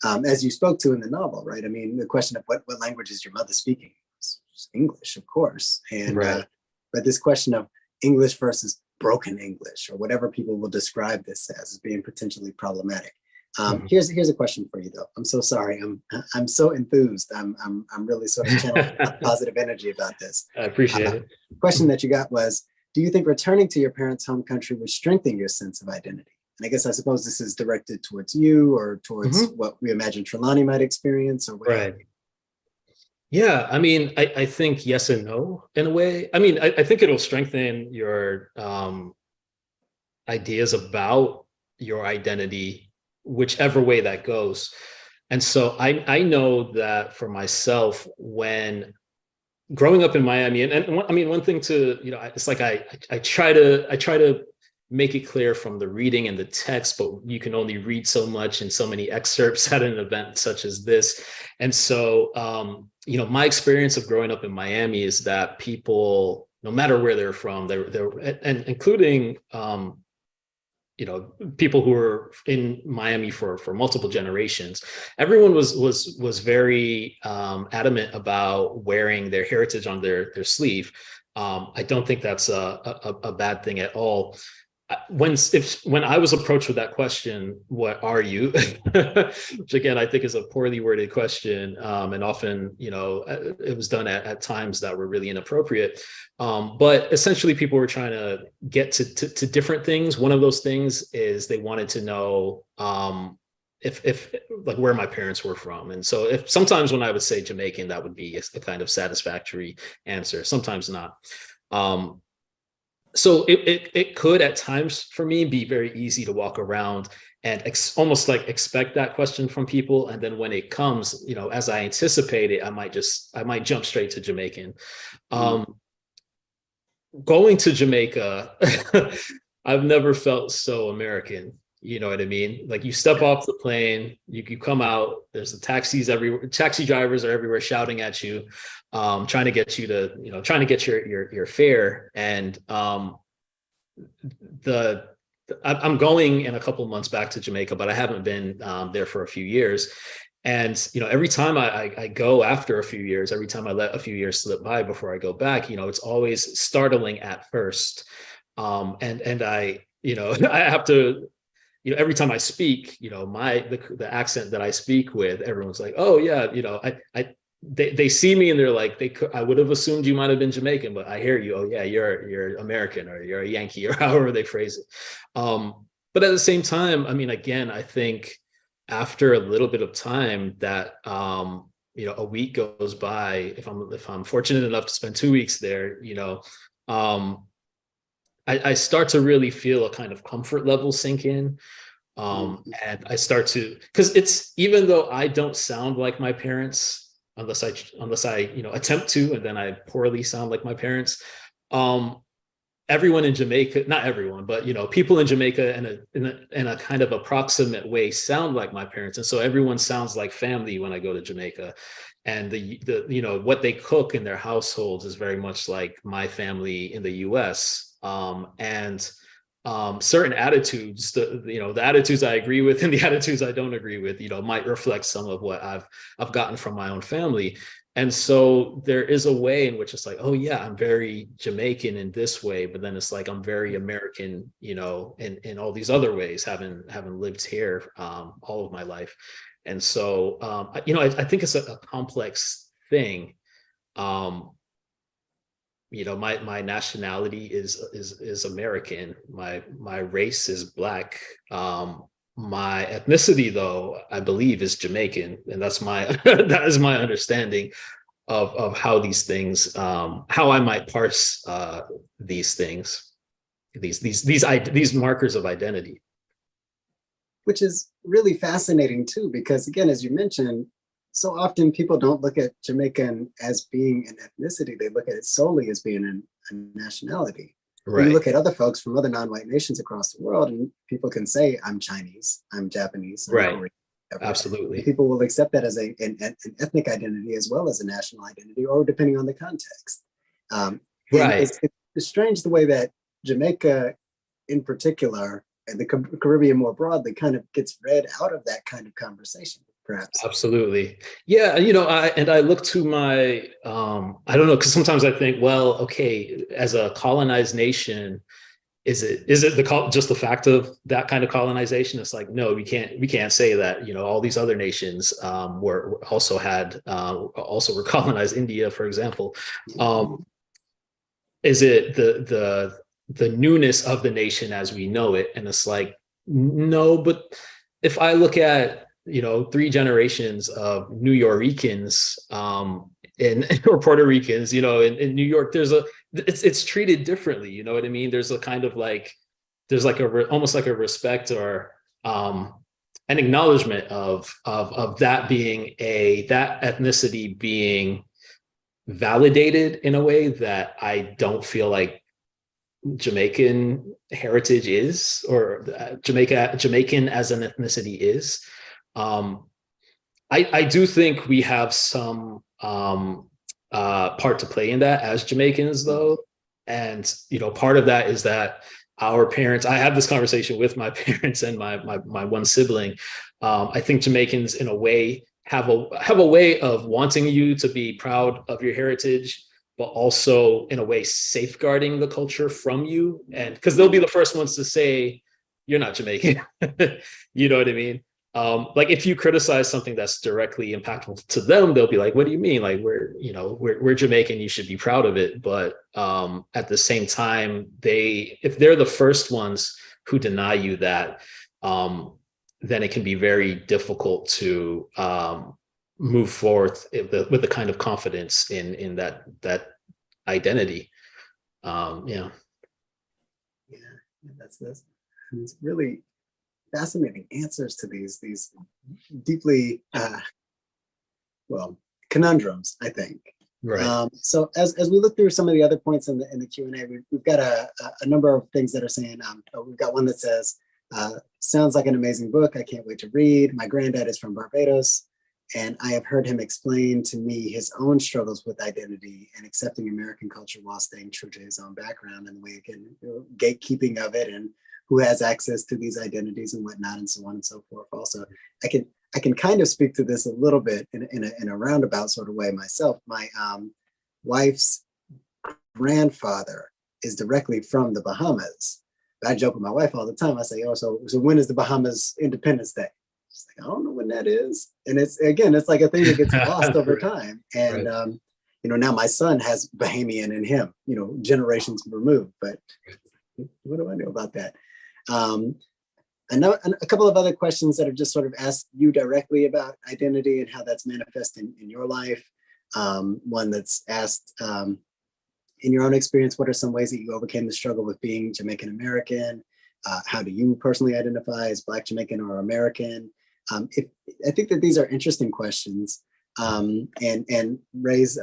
As you spoke to in the novel, right? I mean, the question of what language is your mother speaking? It's English, of course. And right. But this question of English versus broken English, or whatever people will describe this as being potentially problematic. Mm-hmm. Here's a question for you though. I'm so sorry. I'm so enthused. I'm really sort of channeling positive energy about this. I appreciate it. Question that you got was, do you think returning to your parents' home country would strengthen your sense of identity? And I guess I suppose this is directed towards you or towards mm-hmm. what we imagine Trelawney might experience or whatever. Right. Yeah, I mean, I think yes and no in a way. I mean, I think it'll strengthen your ideas about your identity, whichever way that goes. And so I know that for myself, when growing up in Miami, one thing to, it's like I try to make it clear from the reading and the text, but you can only read so much in so many excerpts at an event such as this. And so, my experience of growing up in Miami is that people, no matter where they're from, they're and including, people who were in Miami for multiple generations, everyone was very adamant about wearing their heritage on their sleeve. I don't think that's a bad thing at all. When I was approached with that question, what are you? Which again, I think is a poorly worded question. And often, it was done at times that were really inappropriate. But essentially people were trying to get to different things. One of those things is they wanted to know if like where my parents were from. And so if sometimes when I would say Jamaican, that would be a kind of satisfactory answer, sometimes not. So it could at times for me be very easy to walk around and almost like expect that question from people. And then when it comes, as I anticipate it, I might jump straight to Jamaican. Going to Jamaica, I've never felt so American. You know what I mean? Like you step off the plane, you come out, there's the taxis everywhere. Taxi drivers are everywhere shouting at you, trying to get you to, trying to get your fare. And I'm going in a couple of months back to Jamaica, but I haven't been there for a few years. And, every time I go after a few years, every time I let a few years slip by before I go back, it's always startling at first. And I have to, every time I speak, the accent that I speak with, everyone's like, oh yeah, they see me and they're like, I would have assumed you might have been Jamaican, but I hear you. Oh yeah, you're American or you're a Yankee or however they phrase it. But at the same time, again, I think after a little bit of time that, a week goes by, if I'm fortunate enough to spend 2 weeks there, I start to really feel a kind of comfort level sink in. And I start to, because it's, even though I don't sound like my parents, unless I attempt to, and then I poorly sound like my parents. Everyone in Jamaica, not everyone, but people in Jamaica in a kind of approximate way sound like my parents, and so everyone sounds like family when I go to Jamaica, and the what they cook in their households is very much like my family in the U.S. And certain attitudes, the attitudes I agree with and the attitudes I don't agree with, might reflect some of what I've gotten from my own family. And so there is a way in which it's like, oh yeah, I'm very Jamaican in this way, but then it's like I'm very American, in all these other ways, having lived here all of my life. And so I think it's a complex thing. My nationality is American. My race is Black. My ethnicity, though, I believe, is Jamaican, and that's that is my understanding of how these things, how I might parse these things, these markers of identity. Which is really fascinating too, because again, as you mentioned, so often people don't look at Jamaican as being an ethnicity; they look at it solely as being a nationality. Right. You look at other folks from other non-white nations across the world, and people can say, I'm Chinese, I'm Japanese, I'm right. Korean. Absolutely. And people will accept that as an ethnic identity as well as a national identity, or depending on the context. Right. It's strange the way that Jamaica in particular, and the Caribbean more broadly, kind of gets read out of that kind of conversation. Perhaps. Absolutely. Yeah. I look to my, I don't know, because sometimes I think, well, okay, as a colonized nation, is it just the fact of that kind of colonization? It's like, no, we can't say that, all these other nations were colonized. India, for example. Is it the newness of the nation as we know it? And it's like, no, but if I look at 3 generations of New Yorkers or Puerto Ricans, in New York, it's treated differently. You know what I mean? There's a kind of like, there's like almost like a respect or an acknowledgement of that being that ethnicity being validated in a way that I don't feel like Jamaican heritage is, or Jamaican as an ethnicity is. I do think we have some part to play in that as Jamaicans, though. And, part of that is that our parents, I have this conversation with my parents and my one sibling. I think Jamaicans in a way have a way of wanting you to be proud of your heritage, but also in a way safeguarding the culture from you. And because they'll be the first ones to say, you're not Jamaican. You know what I mean? Like if you criticize something that's directly impactful to them, they'll be like, what do you mean? Like we're Jamaican, you should be proud of it. But at the same time, if they're the first ones who deny you that, then it can be very difficult to move forth with the kind of confidence in that identity. Yeah, that's it's really fascinating answers to these deeply conundrums, I think. right. So as we look through some of the other points in the Q&A, we've got a number of things that are saying, we've got one that says, sounds like an amazing book, I can't wait to read. My granddad is from Barbados, and I have heard him explain to me his own struggles with identity and accepting American culture while staying true to his own background and the way, again, gatekeeping of it and who has access to these identities and whatnot, and so on and so forth. Also, I can kind of speak to this a little bit in a roundabout sort of way myself. My wife's grandfather is directly from the Bahamas. I joke with my wife all the time. I say, "Oh, so when is the Bahamas Independence Day?" She's like, "I don't know when that is." And it's like a thing that gets lost over time. And right. Now my son has Bahamian in him, generations removed. But what do I know about that? I know a couple of other questions that have just sort of asked you directly about identity and how that's manifest in your life. One that's asked, in your own experience, what are some ways that you overcame the struggle with being Jamaican American? How do you personally identify as Black Jamaican or American? I think that these are interesting questions, and raise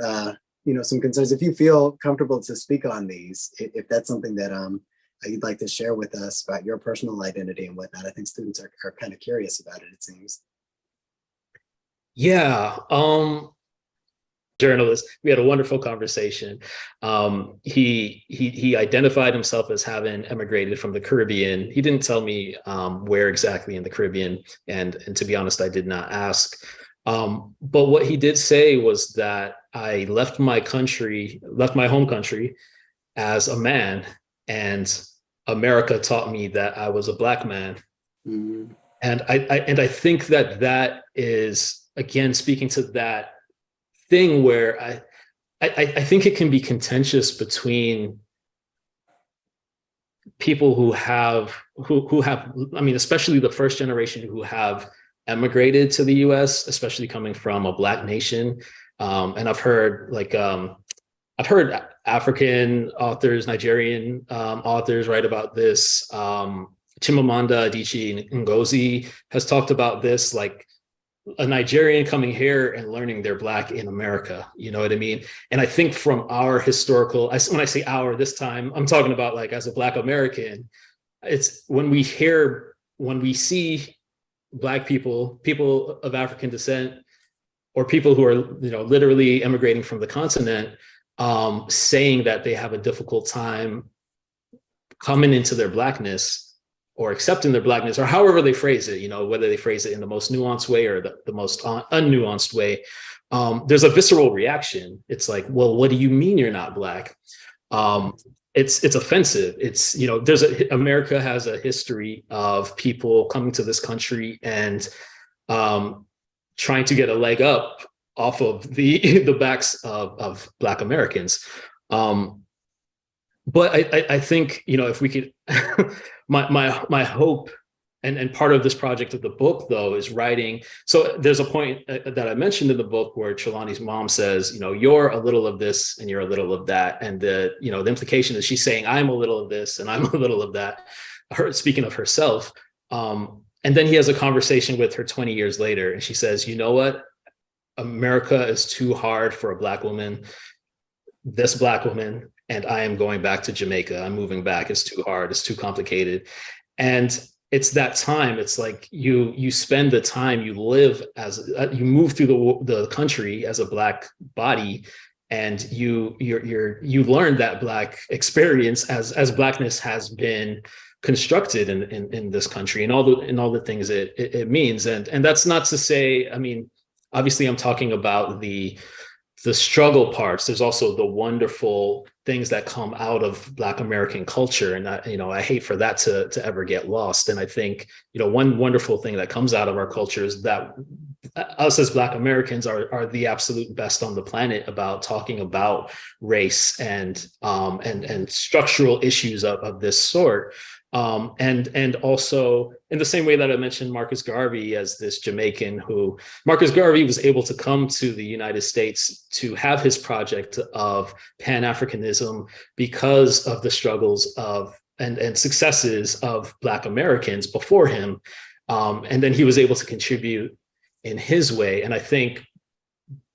some concerns. If you feel comfortable to speak on these, if that's something that you'd like to share with us about your personal identity and whatnot, I think students are kind of curious about it, it seems. Yeah. Journalist, we had a wonderful conversation. He identified himself as having emigrated from the Caribbean. He didn't tell me where exactly in the Caribbean, and to be honest, I did not ask. But what he did say was that I left my home country as a man, and America taught me that I was a Black man. Mm. And I think that is, again, speaking to that thing where I think it can be contentious between people who have, I mean, especially the first generation who have emigrated to the US, especially coming from a Black nation. And I've heard African authors, Nigerian authors write about this. Chimamanda Adichie Ngozi has talked about this, like a Nigerian coming here and learning they're Black in America. You know what I mean? And I think from our historical, when I say our this time, I'm talking about like as a Black American, it's when we see Black people of African descent, or people who are, literally immigrating from the continent, saying that they have a difficult time coming into their Blackness or accepting their Blackness, or however they phrase it, whether they phrase it in the most nuanced way or the most unnuanced way, there's a visceral reaction. It's like, well, what do you mean you're not Black? It's offensive. It's, America has a history of people coming to this country and trying to get a leg up off of the backs of Black Americans. But I think, if we could, my hope, and part of this project of the book, though, is writing. So there's a point that I mentioned in the book where Trelawney's mom says, you're a little of this and you're a little of that. And the implication is she's saying, I'm a little of this and I'm a little of that, her speaking of herself. And then he has a conversation with her 20 years later. And she says, you know what? America is too hard for a Black woman, this Black woman, and I am going back to Jamaica. I'm moving back. It's too hard. It's too complicated. And it's that time. It's like you spend the time, you live you move through the country as a Black body, and you learn that Black experience as Blackness has been constructed in this country, and all the things it means. And that's not to say, I mean, obviously I'm talking about the struggle parts. There's also the wonderful things that come out of Black American culture. And I hate for that to ever get lost. And I think, one wonderful thing that comes out of our culture is that us as Black Americans are the absolute best on the planet about talking about race and structural issues of this sort. And also in the same way that I mentioned Marcus Garvey as this Jamaican who, Marcus Garvey was able to come to the United States to have his project of Pan-Africanism because of the struggles and successes of Black Americans before him. And then he was able to contribute in his way. And I think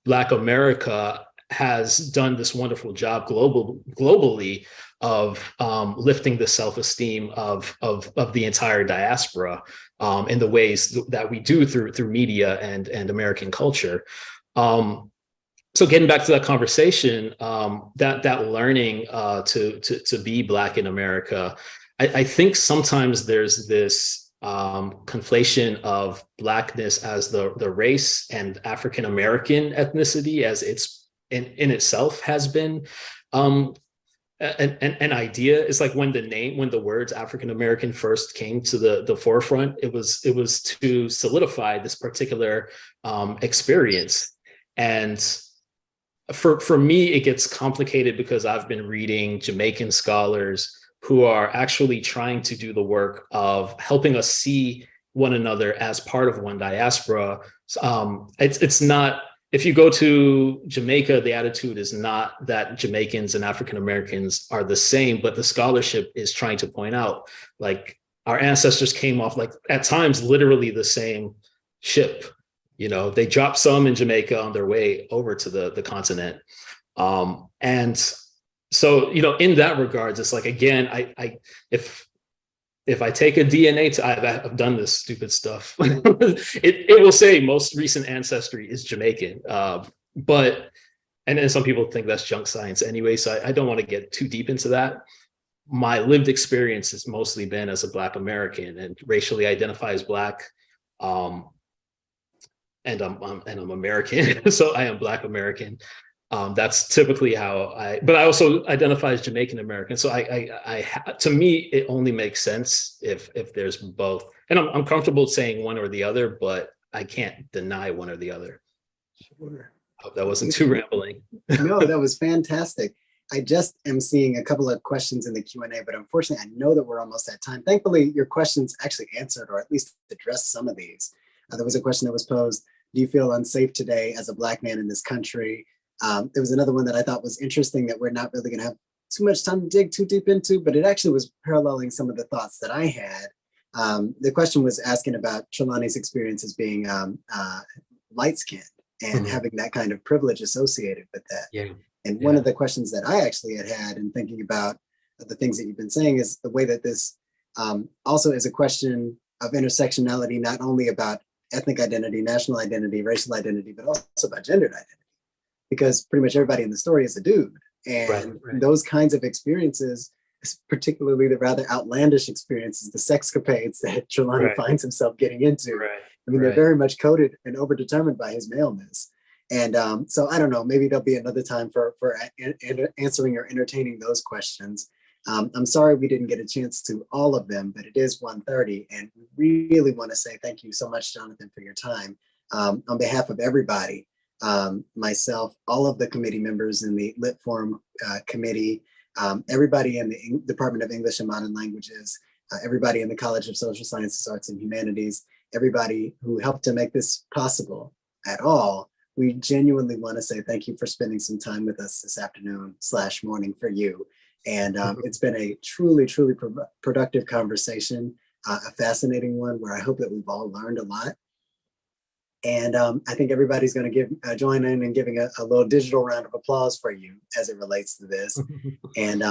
Black America has done this wonderful job globally of lifting the self-esteem of the entire diaspora in the ways that we do through media and American culture. So getting back to that conversation, that learning to be Black in America, I think sometimes there's this conflation of Blackness as the race and African American ethnicity as it's in itself has been an idea. It's like when the words African American first came to the forefront, it was to solidify this particular experience. And for me, it gets complicated because I've been reading Jamaican scholars who are actually trying to do the work of helping us see one another as part of one diaspora. It's not, if you go to Jamaica, the attitude is not that Jamaicans and African Americans are the same, but the scholarship is trying to point out, like, our ancestors came off, like, at times literally the same ship. You know, they dropped some in Jamaica on their way over to the continent. And so, you know, in that regards, it's like, again, if I take a DNA, I've done this stupid stuff. it will say most recent ancestry is Jamaican, but and then some people think that's junk science anyway. So I don't want to get too deep into that. My lived experience has mostly been as a Black American and racially identify as Black, and I'm American, so I am Black American. That's typically how but I also identify as Jamaican American. So to me, it only makes sense if there's both. And I'm comfortable saying one or the other, but I can't deny one or the other. Sure. Hope that wasn't too rambling. No, that was fantastic. I just am seeing a couple of questions in the Q&A, but unfortunately, I know that we're almost at time. Thankfully, your questions actually answered, or at least addressed some of these. There was a question that was posed: do you feel unsafe today as a Black man in this country? There was another one that I thought was interesting that we're not really going to have too much time to dig too deep into, but it actually was paralleling some of the thoughts that I had. The question was asking about Trelawney's experience as being light-skinned and having that kind of privilege associated with that. Yeah. And one of the questions that I actually had in thinking about the things that you've been saying is the way that this also is a question of intersectionality, not only about ethnic identity, national identity, racial identity, but also about gendered identity. Because pretty much everybody in the story is a dude. And those kinds of experiences, particularly the rather outlandish experiences, the sexcapades that Trelawney finds himself getting into, I mean, they're very much coded and overdetermined by his maleness. And so I don't know, maybe there'll be another time for answering or entertaining those questions. I'm sorry we didn't get a chance to all of them, but it is 1:30, and we really want to say thank you so much, Jonathan, for your time. On behalf of everybody, myself, all of the committee members in the Lit Forum committee, everybody in the Department of English and Modern Languages, everybody in the College of Social Sciences, Arts and Humanities, everybody who helped to make this possible at all, we genuinely want to say thank you for spending some time with us this afternoon/morning for you. And it's been a truly, truly productive conversation, a fascinating one where I hope that we've all learned a lot. And I think everybody's going to join in and giving a little digital round of applause for you as it relates to this. And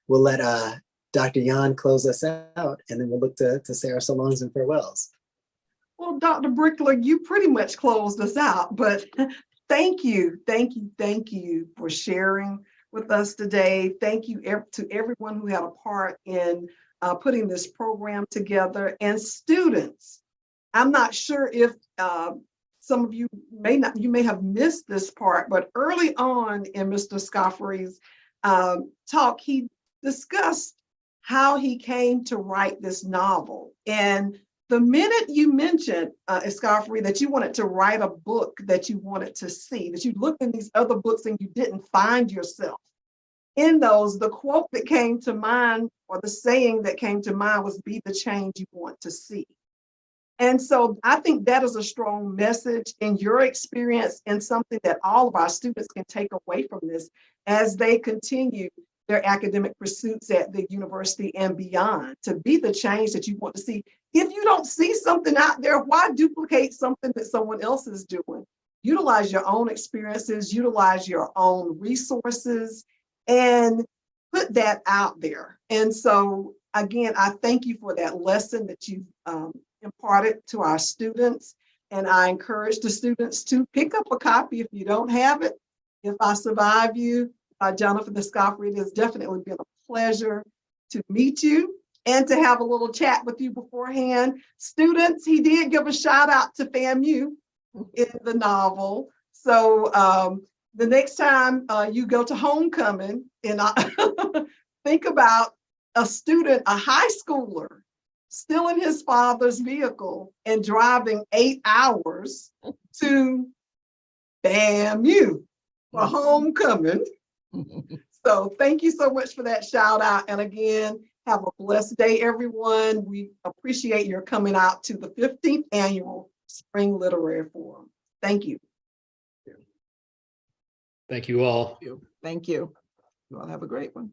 we'll let Dr. Yan close us out, and then we'll look to say our so longs and farewells. Well, Dr. Brickler, you pretty much closed us out, but thank you for sharing with us today. Thank you to everyone who had a part in putting this program together. And students, I'm not sure if some of you may have missed this part, but early on in Mr. Scaffery's talk, he discussed how he came to write this novel. And the minute you mentioned, Escoffery, that you wanted to write a book that you wanted to see, that you looked in these other books and you didn't find yourself in those, the quote that came to mind, or the saying that came to mind, was "be the change you want to see." And so I think that is a strong message in your experience, and something that all of our students can take away from this as they continue their academic pursuits at the university and beyond, to be the change that you want to see. If you don't see something out there, why duplicate something that someone else is doing? Utilize your own experiences, utilize your own resources, and put that out there. And so again, I thank you for that lesson that you've imparted to our students. And I encourage the students to pick up a copy if you don't have it. If I Survive You, by Jonathan Escoffery. It has definitely been a pleasure to meet you and to have a little chat with you beforehand. Students, he did give a shout out to FAMU in the novel. So the next time you go to homecoming, and think about a student, a high schooler, still in his father's vehicle and driving 8 hours to FAMU for homecoming. So thank you so much for that shout out. And again, have a blessed day, everyone. We appreciate your coming out to the 15th annual Spring Literary Forum. Thank you. Thank you all. Thank you. You all have a great one.